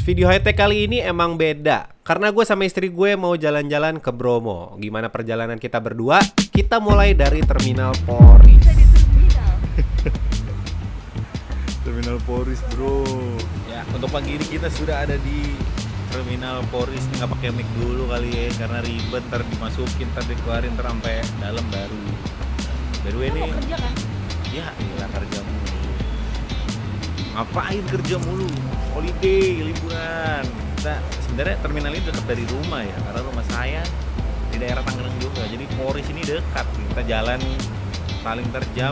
Video high-tech kali ini emang beda karena gue sama istri gue mau jalan-jalan ke Bromo. Gimana perjalanan kita berdua? Kita mulai dari Terminal Poris. Terminal Poris, bro. Ya, untuk pagi ini kita sudah ada di Terminal Poris. Nggak pakai mic dulu kali ya, karena ribet. Ntar dimasukin, ntar dikeluarin, ntar sampai dalam baru. Baru ini. Mau kerja kan? Ya, iya kerja mulu. Ngapain kerja mulu? Holiday, liburan. Kita sebenarnya terminal ini dekat dari rumah ya, karena rumah saya di daerah Tangerang juga. Jadi Poris ini dekat. Kita jalan paling terjam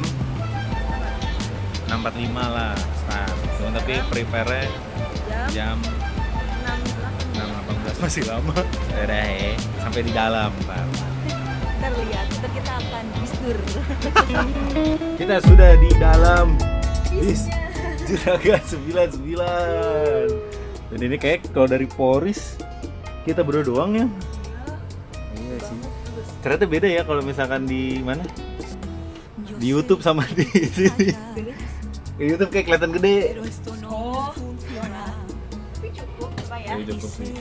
6.45 lah start. Cuman tapi prepare jam 6.18 masih lama. Udah ya, sampai di dalam Pak. Ntar lihat, ntar kita akan bisdur. Kita sudah di dalam bis Juragan 99. Dan ini kayak kalau dari Poris kita berdua doang ya. Iya sih. Ternyata beda ya kalau misalkan di mana? Di YouTube sama di sini. Di YouTube kayak kelihatan gede. Oh, gimana? Tapi cukup apa ya? Iya, cukup sih.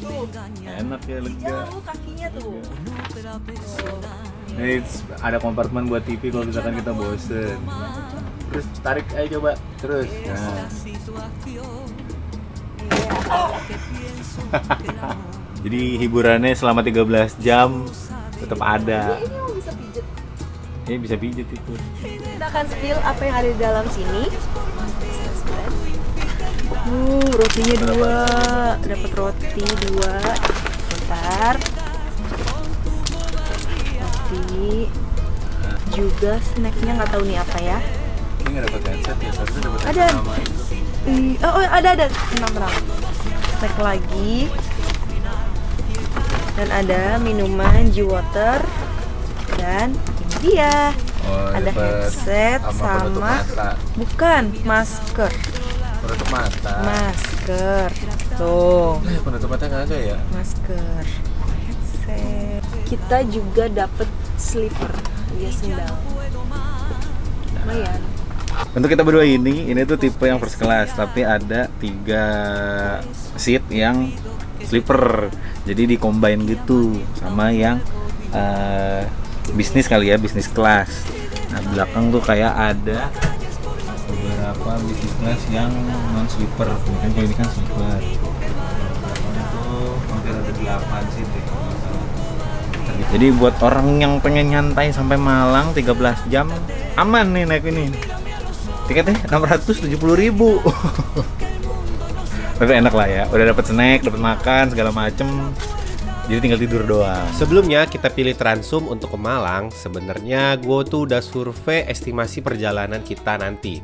Tuh, Enak ya, lega. jauh kakinya tuh. Nih ada kompartemen buat TV kalau misalkan kita bosen. Terus tarik aja coba. Terus. Nah. Jadi hiburannya selama 13 jam tetap ada. Ini mau bisa pijet. Ini bisa pijet itu. Kita akan spill apa yang ada di dalam sini. Rotinya 2. Dapat roti 2. Bentar. Roti. Juga snacknya nggak tahu nih apa ya. Ini nggak dapat headset ya, seharusnya dapat Ada. headset sama itu. Oh ada. Tenang. Snack lagi. Dan ada minuman G-Water. Dan ini dia. Oh, Ada dapat headset penutup sama mata. bukan masker. Penutup mata. Masker. Tuh, Penutup mata nggak ada ya? masker. Headset. Kita juga dapet slipper. Dia sendal. Lumayan. Untuk kita berdua ini tuh tipe yang first class, tapi ada 3 seat yang sleeper. Jadi di-combine gitu sama yang bisnis kali ya, bisnis class. Nah, belakang tuh kayak ada beberapa bisnis class yang non sleeper. Mungkin kalau ini kan sleeper. Belakang tuh hampir ada 8 seat deh. Jadi buat orang yang pengen nyantai sampai Malang 13 jam aman nih naik ini. Tiketnya 670.000. Tapi enak lah ya, udah dapat snack, dapat makan segala macem. Jadi tinggal tidur doang. Sebelumnya kita pilih Transum untuk ke Malang. Sebenarnya gue tuh udah survei estimasi perjalanan kita nanti.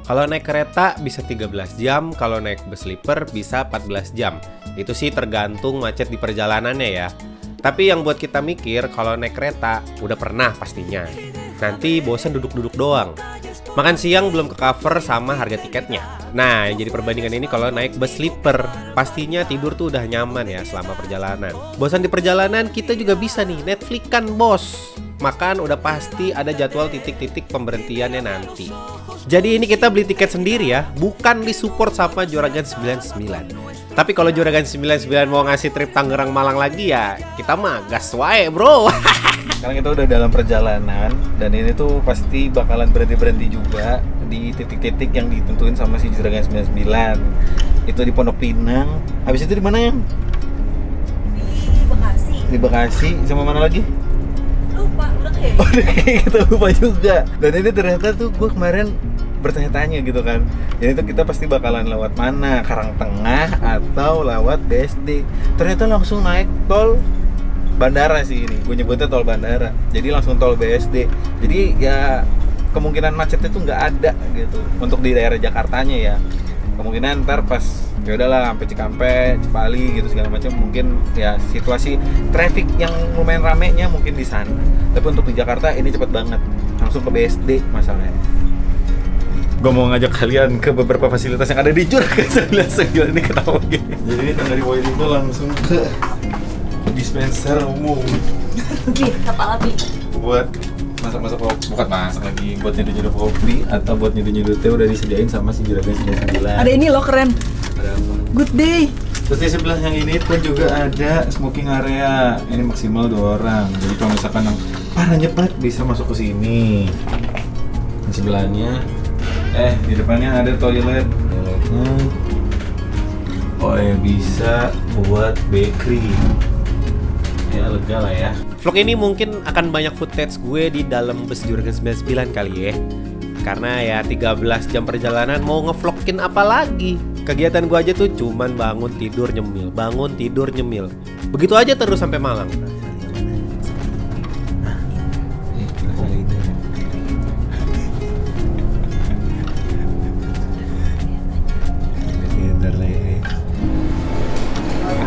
Kalau naik kereta bisa 13 jam, kalau naik bus sleeper bisa 14 jam. Itu sih tergantung macet di perjalanannya ya. Tapi yang buat kita mikir kalau naik kereta udah pernah pastinya. Nanti bosan duduk-duduk doang. Makan siang belum ke cover sama harga tiketnya. Nah, yang jadi perbandingan ini kalau naik bus sleeper, pastinya tidur tuh udah nyaman ya selama perjalanan. Bosan di perjalanan, kita juga bisa nih Netflix kan bos. Makan udah pasti ada jadwal titik-titik pemberhentiannya nanti. Jadi ini kita beli tiket sendiri ya, bukan disupport sama Juragan 99. Tapi kalau Juragan 99 mau ngasih trip Tangerang Malang lagi ya, kita mah gas wae bro. Sekarang kita udah dalam perjalanan dan ini tuh pasti bakalan berhenti-berhenti juga di titik-titik yang ditentuin sama si Juragan 99. Itu di Pondok Pinang. Habis itu di mana ya? Di Bekasi. Di Bekasi sama mana lagi? Lupa, udah kayak. Oh, kayak kita lupa juga. Dan ini ternyata tuh gue kemarin bertanya-tanya gitu kan. Jadi itu kita pasti bakalan lewat mana? Karangtengah atau lewat BSD. Ternyata langsung naik tol bandara sih ini. Gue nyebutnya tol bandara. Jadi langsung tol BSD. Jadi ya kemungkinan macetnya tuh nggak ada gitu. Untuk di daerah Jakartanya ya. Kemungkinan ntar pas ya udahlah sampai Cikampek, Cipali gitu segala macam mungkin ya situasi traffic yang lumayan ramenya mungkin di sana. Tapi untuk di Jakarta ini cepet banget. Langsung ke BSD masalahnya. Gue mau ngajak kalian ke beberapa fasilitas yang ada di Juragan 99 ini ketawa gini. Jadi ini tangga di poin itu langsung ke dispenser umum. Nih, kapal api. Buat masak-masak kopi, bukan masak lagi, buat nyeduh-nyeduh kopi atau buat nyeduh-nyeduh teh udah disediain sama si Juragan 99. Ada ini loh keren. Berapa? Good day. Terus di sebelah yang ini pun juga ada smoking area. Ini maksimal 2 orang. Jadi kalau misalkan yang parah nyebat bisa masuk ke sini. Di sebelahnya, di depannya ada toilet. Toiletnya, bisa buat bakery. Ya lega lah ya. Vlog ini mungkin akan banyak footage gue di dalam bus Juragan 99 kali ya. Karena ya 13 jam perjalanan mau ngevlogin apa lagi? Kegiatan gue aja tuh cuman bangun tidur nyemil, bangun tidur nyemil. Begitu aja terus sampai Malang.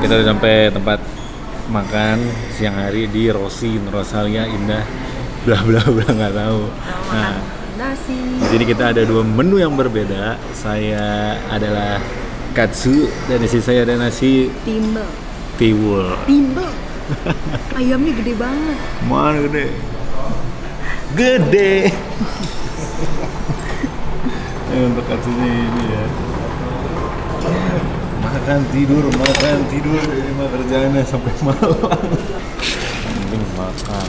Kita udah sampai tempat makan siang hari di Rosalia Indah, bla bla bla nggak tahu. Nah, Nasi. di sini kita ada 2 menu yang berbeda. Saya adalah katsu dan di sini saya ada nasi Timbel. tiwul. Timbel. Ayamnya gede banget. Mana gede? Gede. Untuk katsunya ini ya. Makan tidur ini mah kerjaannya sampai malam. Mending makan.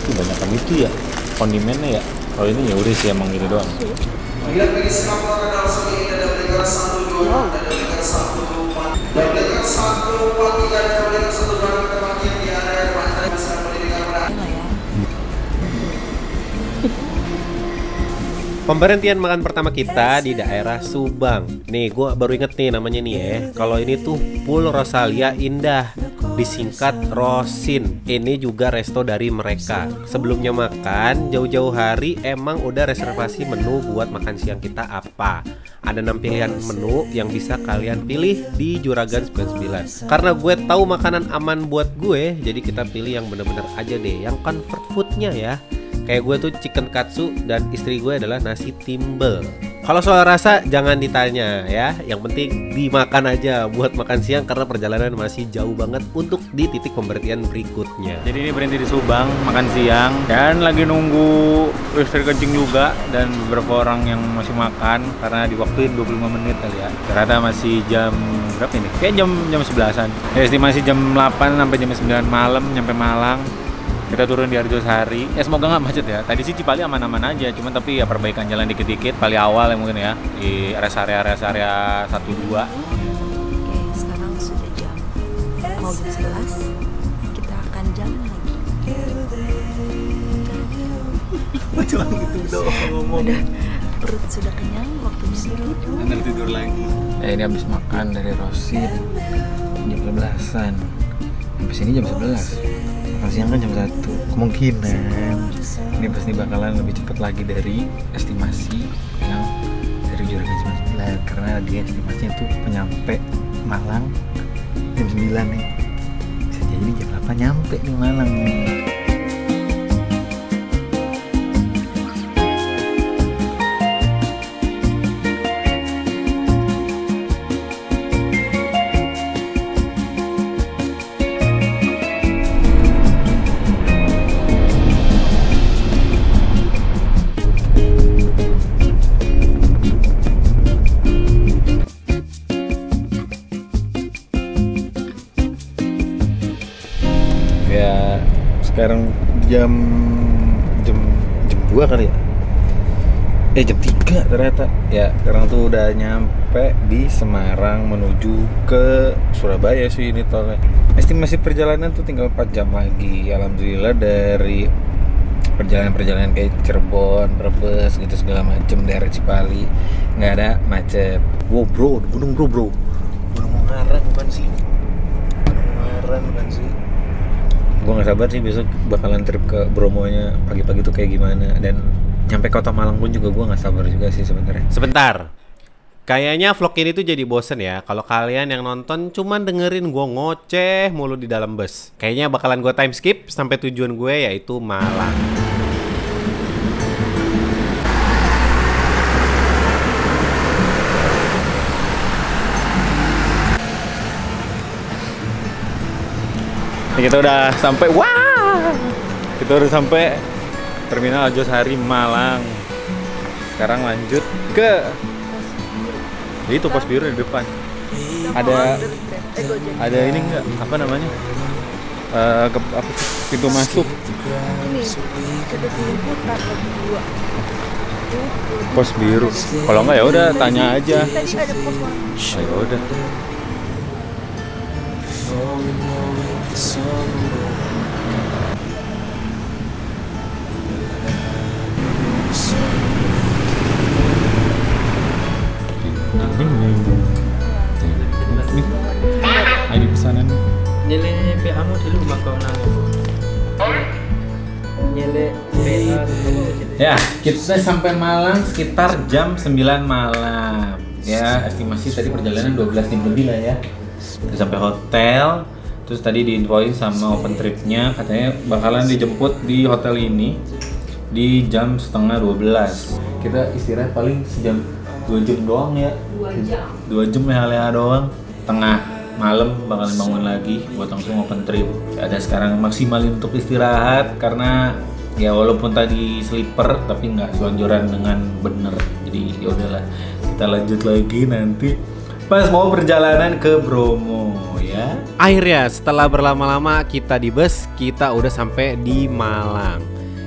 Itu banyakan itu ya kondimennya ya. Kalau ini ya udah sih emang gitu doang. Pemberhentian makan pertama kita di daerah Subang. Nih, gue baru inget nih namanya nih ya. Kalau ini tuh Pool Rosalia Indah, disingkat Rosin. Ini juga resto dari mereka. Sebelumnya makan, jauh-jauh hari emang udah reservasi menu buat makan siang kita apa. Ada 6 pilihan menu yang bisa kalian pilih di Juragan 99. Karena gue tahu makanan aman buat gue, jadi kita pilih yang bener-bener aja deh, yang comfort foodnya ya. Kayak gue tuh chicken katsu dan istri gue adalah nasi timbel. Kalau soal rasa jangan ditanya ya, yang penting dimakan aja buat makan siang karena perjalanan masih jauh banget untuk di titik pemberhentian berikutnya. Jadi ini berhenti di Subang makan siang dan lagi nunggu istri kencing juga dan beberapa orang yang masih makan karena diwaktuin 25 menit kali ya. Ternyata masih jam berapa ini? Kayak jam 11-an. Ya, estimasi jam 8 sampai jam 9 malam nyampe Malang. Kita turun di Arjosari. Ya semoga nggak macet ya. Tadi sih Cipali aman-aman aja, cuman tapi ya perbaikan jalan dikit-dikit. Kali awal ya mungkin ya di rest area 1-2. Oke, sekarang sudah mau jam 11. Kita akan jalan lagi. Cuma gitu doang ngomong. Udah perut sudah kenyang, waktunya tidur. Bener tidur lagi. Ya ini habis makan dari Rosin jam 11-an. Sampai sini jam 11. Makan siang kan jam 1. Kemungkinan ini pasti bakalan lebih cepat lagi dari estimasi yang dari Juragan 99 karena dia estimasinya tuh penyampe Malang jam 9 nih. Bisa jadi jam 8 nyampe nih Malang nih. Ya sekarang jam 2 kali ya. Jam 3 ternyata. Ya sekarang tuh udah nyampe di Semarang menuju ke Surabaya sih ini tolnya. Estimasi perjalanan tuh tinggal 4 jam lagi. Alhamdulillah dari perjalanan kayak Cirebon, Brebes gitu segala macem daerah Cipali nggak ada macet. Wow bro, gunung bro. Gunung Ungaran bukan sih? Gunung Ungaran bukan sih? Gue nggak sabar sih besok bakalan trip ke Bromonya pagi-pagi tuh kayak gimana, dan nyampe kota Malang pun juga gue nggak sabar juga sih sebenarnya. Sebentar. Kayaknya vlog ini tuh jadi bosen ya kalau kalian yang nonton cuman dengerin gue ngoceh mulu di dalam bus. Kayaknya bakalan gue time skip sampai tujuan gue yaitu Malang. Kita udah sampai, wah, kita udah sampai Terminal Arjosari Malang. Sekarang lanjut ke Itu pos biru di depan. Ada ini enggak? Apa namanya? Apa sih? Pintu masuk. Ini kita tunggu putar lagi 2. Pos biru. Kalau enggak ya udah tanya aja. Tadi ada pos warna. Ya udah. Ada pesanan. Nyele PA-mu dulu bakal nangis. Nyele PA dulu. Ya, kita sampai Malang sekitar jam 9 malam. Ya, estimasi tadi perjalanan 12 jam lebih lah ya. Kita sampai hotel, terus tadi diinfoin sama open tripnya katanya bakalan dijemput di hotel ini di jam setengah 12. Kita istirahat paling sejam 2 jam doang ya. 2 jam leha-leha doang. Tengah malam bakalan bangun lagi buat langsung open trip. Ada sekarang maksimalin untuk istirahat karena ya walaupun tadi sleeper tapi nggak selonjoran dengan bener. Jadi ya udahlah, kita lanjut lagi nanti pas mau perjalanan ke Bromo ya. Akhirnya setelah berlama-lama kita di bus, kita udah sampai di Malang.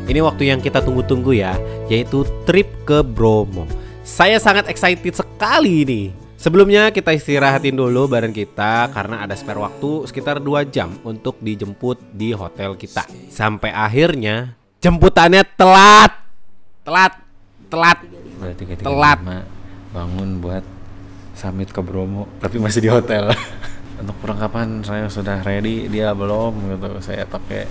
Ini waktu yang kita tunggu-tunggu ya, yaitu trip ke Bromo. Saya sangat excited sekali nih. Sebelumnya kita istirahatin dulu bareng kita karena ada spare waktu sekitar 2 jam untuk dijemput di hotel kita. Sampai akhirnya jemputannya telat. Berarti Telat. bangun buat summit ke Bromo tapi masih di hotel. Untuk perlengkapan saya sudah ready, dia belum gitu. Saya pakai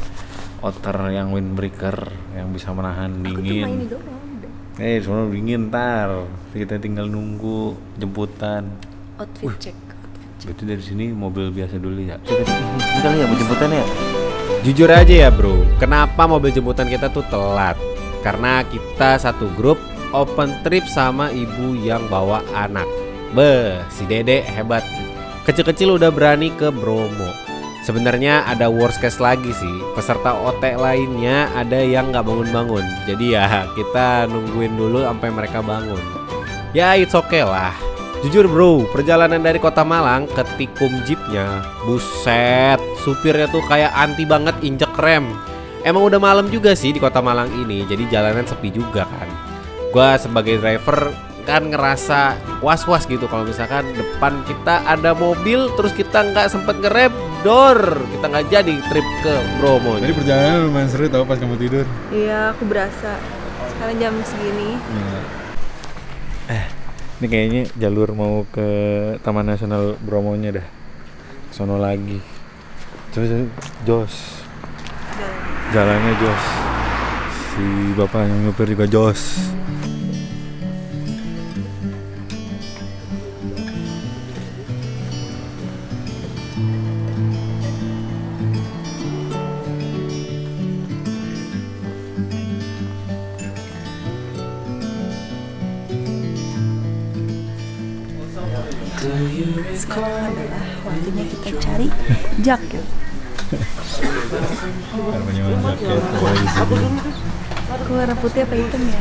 outer yang windbreaker yang bisa menahan Aku cuma ini dingin. doang. Soalnya dingin ntar. Kita tinggal nunggu jemputan. Outfit check. Berarti dari sini mobil biasa dulu ya. Kita lihat mau jemputannya. Jujur aja ya bro, kenapa mobil jemputan kita tuh telat? Karena kita satu grup open trip sama ibu yang bawa anak. Si Dede hebat. Kecil-kecil udah berani ke Bromo. Sebenarnya ada worst case lagi sih. Peserta OT lainnya ada yang nggak bangun-bangun. Jadi ya kita nungguin dulu sampai mereka bangun. Ya it's okay lah. Jujur bro, perjalanan dari kota Malang ke Tikum Jeepnya, buset, supirnya tuh kayak anti banget injek rem. Emang udah malam juga sih di kota Malang ini, jadi jalanan sepi juga kan. Gua sebagai driver kan ngerasa was-was gitu kalau misalkan depan kita ada mobil terus kita nggak sempet ngerem door, kita nggak jadi trip ke Bromo. Jadi perjalanan lumayan seru tau pas kamu tidur. Iya, aku berasa. Sekarang jam segini. Ini kayaknya jalur mau ke Taman Nasional Bromonya dah. Sono lagi. Coba jos. Jalannya jos. Si bapak yang nyupir juga jos. Sekarang adalah waktunya kita cari jaket. Aku warna putih apa hitam ya?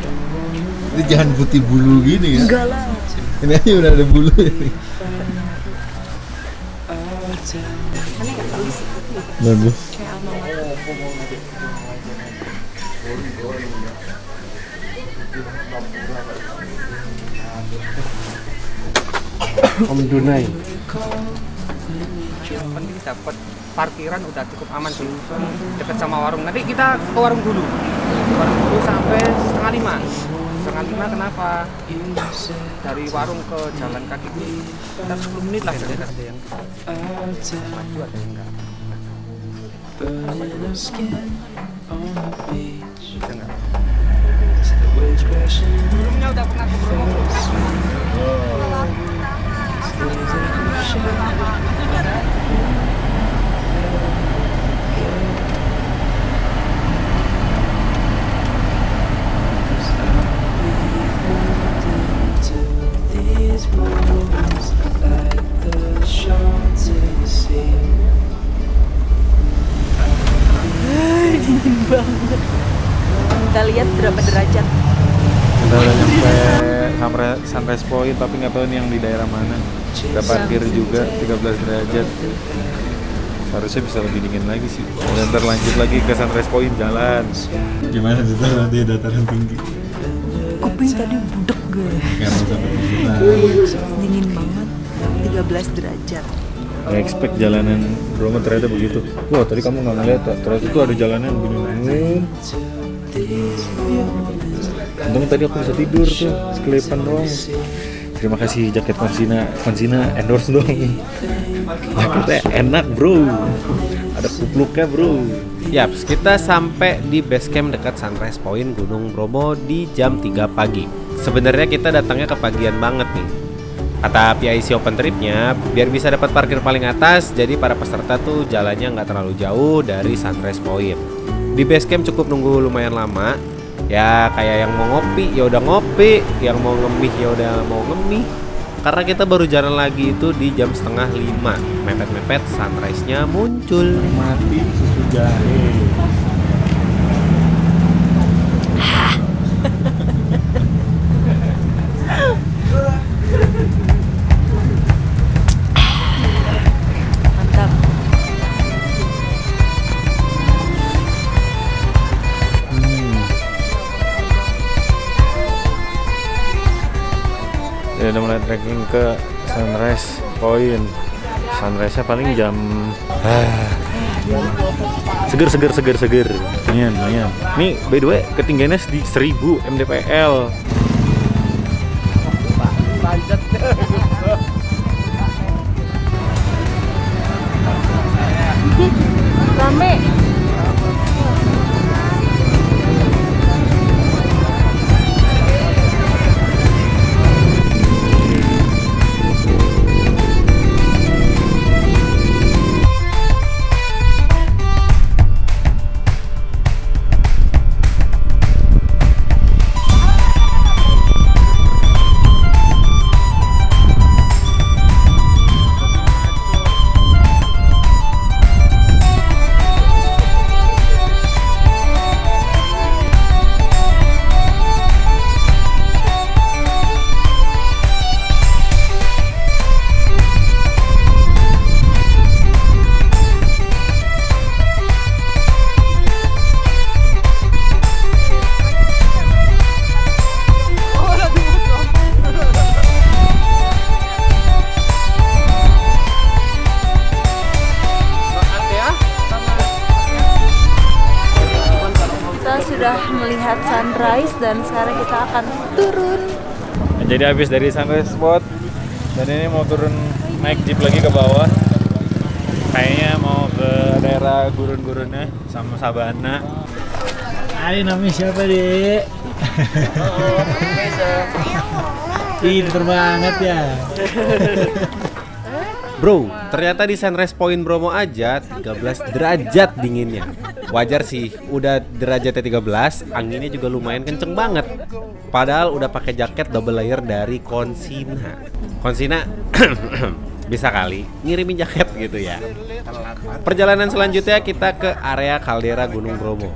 Ini jangan putih bulu gini ya. Enggak lah. Ini aja udah ada bulu ini. Mana nggak tahu sih. Bagus. Kayak alma mater. Om Dunai. Penting dapat parkiran udah cukup aman sih, dekat sama warung. Nanti kita ke warung dulu sampai setengah 5. Setengah 5 kenapa? Dari warung ke jalan kaki kita 10 menit lah ada yang maju ada yang enggak. Bisa enggak? Sebelumnya udah pernah ke Bromo. Dingin banget. Kita lihat berapa derajat. Kita udah nyampe Sunrise Point, tapi nggak tahu nih yang di daerah mana. Kita parkir juga 13 derajat. Harusnya bisa lebih dingin lagi sih. Dan terlanjut lagi ke Sunrise Point jalan. Gimana tuh nanti dataran tinggi? Kuping tadi budek gue. Dingin banget, 13 derajat. Gak expect jalanan Bromo ternyata begitu. Wah tadi kamu nggak ngeliat, ternyata itu ada jalanan begini. Untung tadi aku bisa tidur tuh, sekelipan doang. Terima kasih jaket Konsina endorse dong. Jaketnya enak bro, ada kupluknya bro. Yaps, kita sampai di base camp dekat Sunrise Point Gunung Bromo di jam 3 pagi. Sebenarnya kita datangnya kepagian banget nih. Kata PIC Open Trip-nya, biar bisa dapat parkir paling atas, jadi para peserta tuh jalannya nggak terlalu jauh dari Sunrise Point. Di base camp cukup nunggu lumayan lama. Ya kayak yang mau ngopi ya udah ngopi, yang mau ngemih ya udah mau ngemih. Karena kita baru jalan lagi itu di jam 4:30, mepet-mepet sunrise-nya muncul. Mati susu jahe. Mantap. Ya udah mulai trekking ke Sunrise Point. Sunrise-nya paling jam seger. Lumayan. Nih by the way ketinggiannya di 1000 mdpl. Rame. Sudah melihat sunrise dan sekarang kita akan turun. Nah, jadi habis dari Sunrise Spot dan ini mau turun naik jeep lagi ke bawah. Kayaknya mau ke daerah gurun-gurunnya sama Sabana. Hai, namanya siapa, Dek? Pinter banget ya. Bro, ternyata di Sunrise Point Bromo aja 13 derajat dinginnya. Wajar sih, udah derajatnya 13, anginnya juga lumayan kenceng banget. Padahal udah pakai jaket double layer dari Konsina. Konsina bisa kali ngirimin jaket gitu ya. Perjalanan selanjutnya kita ke area kaldera Gunung Bromo.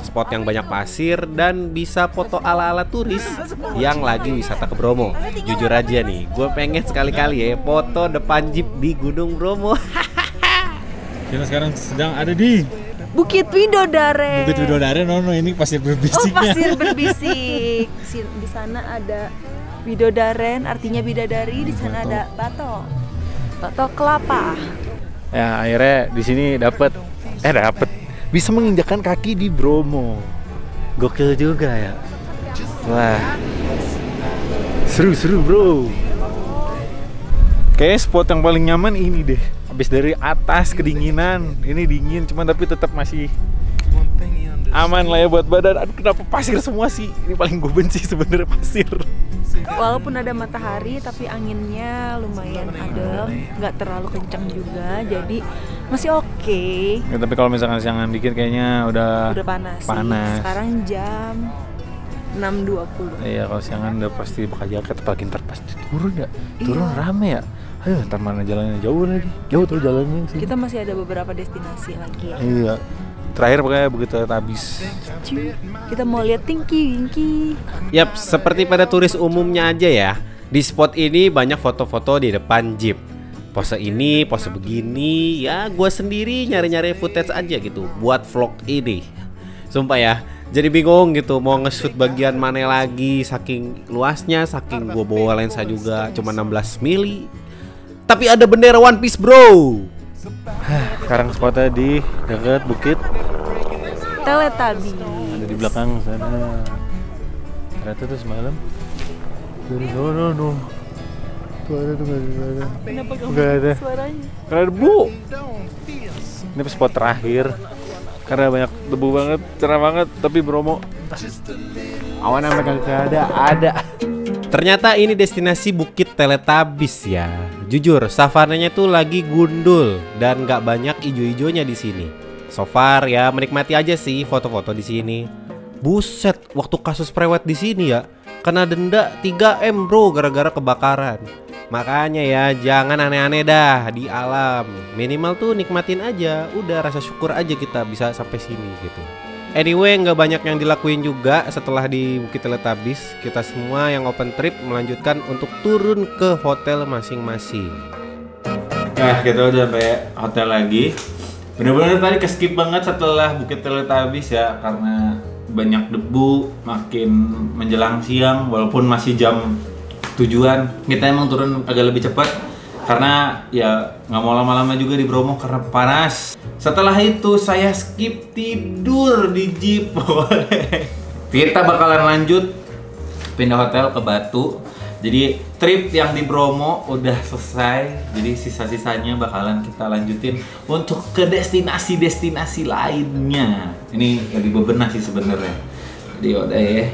Spot yang banyak pasir dan bisa foto ala-ala turis yang lagi wisata ke Bromo. Jujur aja nih, gue pengen sekali-kali ya foto depan jeep di Gunung Bromo. Kita sekarang sedang ada di Bukit Widodaren. Bukit Widodaren, no, ini pasir berbisiknya. Oh, pasir berbisik. Di sana ada Widodaren, artinya bidadari. Di sana ada batok kelapa. Ya akhirnya di sini dapet bisa menginjakkan kaki di Bromo. Gokil juga ya. Wah, seru bro. Kayaknya spot yang paling nyaman ini deh. Habis dari atas kedinginan, ini dingin cuman tapi tetap masih aman lah ya buat badan. Aduh, kenapa pasir semua sih? Ini paling gue benci sebenarnya pasir. Walaupun ada matahari tapi anginnya lumayan adem, nggak terlalu kencang juga, jadi masih oke. Ya, tapi kalau misalkan siangan dikit kayaknya udah panas. Sekarang jam 6.20. Iya, kalau siangan udah pasti pakai jaket, apalagi ntar pasti turun ya. Turun rame ya. Ayo, ntar mana jalannya jauh lagi. Jauh tuh jalannya sih. Kita masih ada beberapa destinasi lagi ya. Iya. Terakhir pokoknya begitu habis. Kita mau lihat Tinky Winky. Yap, seperti pada turis umumnya aja ya. Di spot ini banyak foto-foto di depan jeep. Pose ini, pose begini, ya gue sendiri nyari-nyari footage aja gitu buat vlog ini. Sumpah ya, jadi bingung gitu mau nge-shoot bagian mana lagi. Saking luasnya, saking gue bawa lensa juga cuma 16 mili. Tapi ada bendera One Piece bro. Sekarang spotnya di dekat bukit Teletabi. ada di belakang sana. Ternyata tuh semalam dari sono tuh ada tuh nggak ada. Kenapa Nggak ada. suaranya? Karena debu. Ini spot terakhir karena banyak debu banget, cerah banget, tapi Bromo awan sampai kagak ada. Ternyata ini destinasi Bukit Teletabis ya. Jujur, savananya tuh lagi gundul dan nggak banyak ijo-ijonya di sini. So far ya menikmati aja sih foto-foto di sini. Buset, waktu kasus prewed di sini ya kena denda 3M bro gara-gara kebakaran. Makanya ya jangan aneh-aneh dah di alam. Minimal tuh nikmatin aja. Udah rasa syukur aja kita bisa sampai sini gitu. Anyway, nggak banyak yang dilakuin juga setelah di Bukit Teletabis. Kita semua yang open trip melanjutkan untuk turun ke hotel masing-masing. Nah, kita udah sampai hotel lagi. Bener-bener tadi keskip banget setelah Bukit Teletabis ya, karena banyak debu, makin menjelang siang, walaupun masih jam tujuan. Kita emang turun agak lebih cepat karena ya nggak mau lama-lama juga di Bromo karena panas. Setelah itu saya skip tidur di jeep. Kita bakalan lanjut pindah hotel ke Batu. Jadi trip yang di Bromo udah selesai. Jadi sisa-sisanya bakalan kita lanjutin untuk ke destinasi-destinasi lainnya. Ini lagi bebenah sih sebenarnya. Jadi udah ya.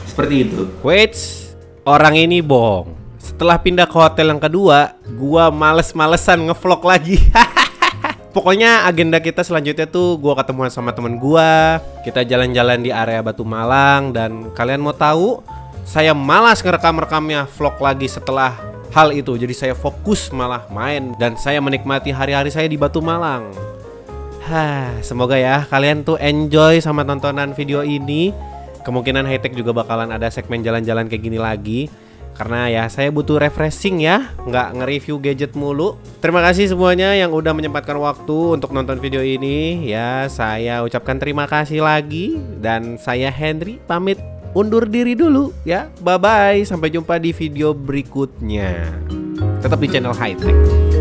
Seperti itu. Wait, orang ini bohong. Setelah pindah ke hotel yang kedua, gua males-malesan ngevlog lagi. Pokoknya agenda kita selanjutnya tuh gua ketemuan sama temen gua. Kita jalan-jalan di area Batu Malang. Dan kalian mau tahu, saya malas ngerekam-rekamnya vlog lagi setelah hal itu. Jadi saya fokus malah main dan saya menikmati hari-hari saya di Batu Malang. Semoga ya kalian tuh enjoy sama tontonan video ini. Kemungkinan Hightech juga bakalan ada segmen jalan-jalan kayak gini lagi. Karena ya saya butuh refreshing ya, nggak nge-review gadget mulu. Terima kasih semuanya yang udah menyempatkan waktu untuk nonton video ini. Ya saya ucapkan terima kasih lagi. Dan saya Henry pamit undur diri dulu ya. Bye-bye, sampai jumpa di video berikutnya. Tetap di channel Hightech.